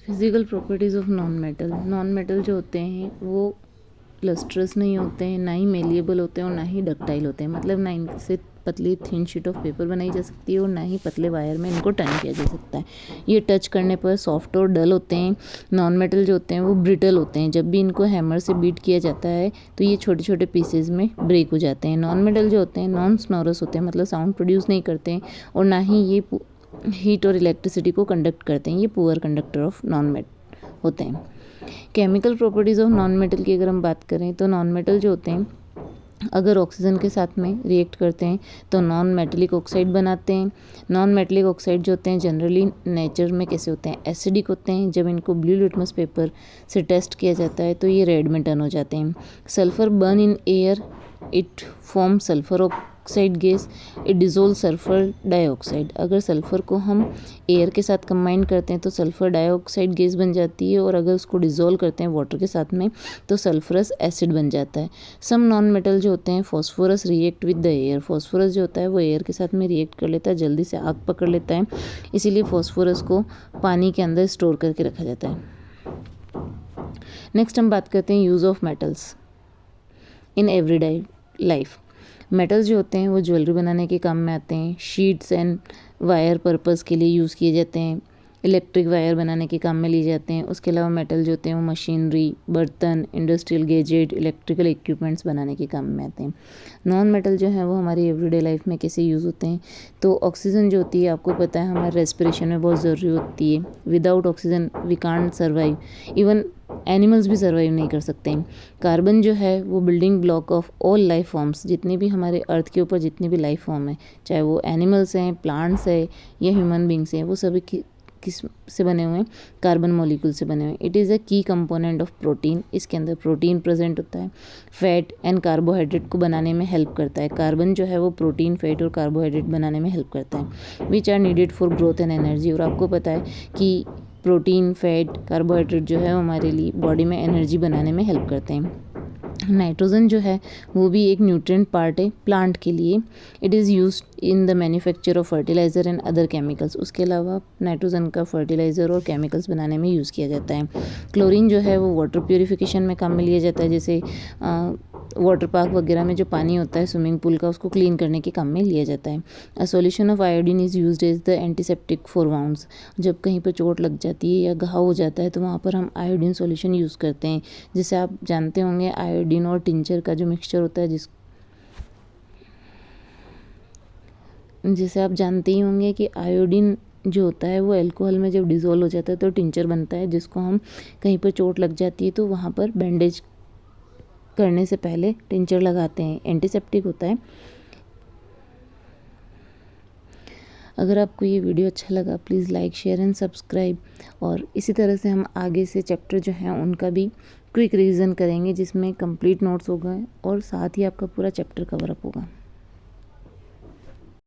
Physical properties of non metal जो होते हैं वो लस्ट्रस नहीं होते हैं, ना ही मेलिएबल होते हैं और ना ही डक्टाइल होते हैं। मतलब ना इनसे पतली थिन शीट ऑफ पेपर बनाई जा सकती है और ना ही पतले वायर में इनको टर्न किया जा सकता है। ये टच करने पर सॉफ्ट और डल होते हैं। नॉन मेटल जो होते हैं वो ब्रिटल होते हैं। जब भी इनको हैमर से बीट किया जाता है तो ये छोटे छोटे पीसेज में ब्रेक हो जाते हैं। नॉन मेटल जो होते हैं नॉन स्नोरस होते हैं, मतलब साउंड प्रोड्यूस नहीं करते हैं और ना ही ये हीट और इलेक्ट्रिसिटी को कंडक्ट करते हैं। ये poor conductor of non metal होते हैं। Chemical properties of non metal की अगर हम बात करें तो नॉन मेटल जो होते हैं अगर ऑक्सीजन के साथ में रिएक्ट करते हैं तो नॉन मेटेलिक ऑक्साइड बनाते हैं। नॉन मेटेलिक ऑक्साइड जो होते हैं जनरली नेचर में कैसे होते हैं, एसिडिक होते हैं। जब इनको ब्लू लिटमस पेपर से टेस्ट किया जाता है तो ये रेड में टर्न हो जाते हैं। Sulphur burn in air, it form sulphur oxide gas, it dissolve sulphur dioxide. अगर सल्फर को हम एयर के साथ कंबाइन करते हैं तो सल्फर डाइऑक्साइड गैस बन जाती है और अगर उसको डिजोल्व करते हैं वाटर के साथ में तो सल्फरस एसिड बन जाता है। सम नॉन मेटल जो होते हैं phosphorus react with the air. Phosphorus जो होता है वो एयर के साथ में रिएक्ट कर लेता है, जल्दी से आग पकड़ लेता है, इसीलिए फॉस्फोरस को पानी के अंदर स्टोर करके रखा जाता है। नेक्स्ट हम बात करते हैं use of metals in everyday life. Metals जो होते हैं वो ज्वेलरी बनाने के काम में आते हैं। शीट्स एंड वायर पर्पस के लिए यूज़ किए जाते हैं। इलेक्ट्रिक वायर बनाने के काम में लिए जाते हैं। उसके अलावा मेटल जो होते हैं वो मशीनरी, बर्तन, इंडस्ट्रियल गैजेट, इलेक्ट्रिकल इक्विपमेंट्स बनाने के काम में आते हैं। नॉन मेटल जो है वो हमारी एवरीडे लाइफ में कैसे यूज़ होते हैं तो ऑक्सीजन जो होती है आपको पता है हमारे रेस्पिरेशन में बहुत ज़रूरी होती है। Without oxygen we can't survive, even animals भी सर्वाइव नहीं कर सकते हैं। कार्बन जो है वो building block of all life forms, जितने भी हमारे अर्थ के ऊपर जितने भी लाइफ फॉर्म है, चाहे वो एनिमल्स हैं, प्लांट्स है या ह्यूमन बींग्स हैं, वो सभी किस से बने हुए हैं, कार्बन मॉलिक्यूल से बने हुए हैं। इट इज़ अ की कंपोनेंट ऑफ प्रोटीन। इसके अंदर प्रोटीन प्रेजेंट होता है। फैट एंड कार्बोहाइड्रेट को बनाने में हेल्प करता है। कार्बन जो है वो प्रोटीन, फैट और कार्बोहाइड्रेट बनाने में हेल्प करता है, which are needed for growth and energy. और आपको पता है कि प्रोटीन, फैट, कार्बोहाइड्रेट जो है वो हमारे लिए बॉडी में एनर्जी बनाने में हेल्प करते हैं। नाइट्रोजन जो है वो भी एक न्यूट्रिएंट पार्ट है प्लांट के लिए। It is used in the manufacture of fertiliser and other chemicals. उसके अलावा नाइट्रोजन का फर्टिलाइज़र और केमिकल्स बनाने में यूज़ किया जाता है। क्लोरीन जो है वो वाटर प्योरिफिकेशन में काम में लिया जाता है, जैसे वाटर पार्क वगैरह में जो पानी होता है स्विमिंग पूल का, उसको क्लीन करने के काम में लिया जाता है। A solution of iodine is used as the antiseptic for wounds. जब कहीं पर चोट लग जाती है या घाव हो जाता है तो वहाँ पर हम आयोडीन सॉल्यूशन यूज़ करते हैं। जैसे आप जानते होंगे आयोडीन और टिंचर का जो मिक्सचर होता है जैसे आप जानते ही होंगे कि आयोडीन जो होता है वो अल्कोहल में जब डिज़ोल्व हो जाता है तो टिंचर बनता है, जिसको हम कहीं पर चोट लग जाती है तो वहाँ पर बैंडेज करने से पहले टिंचर लगाते हैं। एंटीसेप्टिक होता है। अगर आपको ये वीडियो अच्छा लगा please like, share and subscribe. और इसी तरह से हम आगे से चैप्टर जो हैं उनका भी क्विक रिवीजन करेंगे, जिसमें कंप्लीट नोट्स होगा और साथ ही आपका पूरा चैप्टर कवर अप होगा।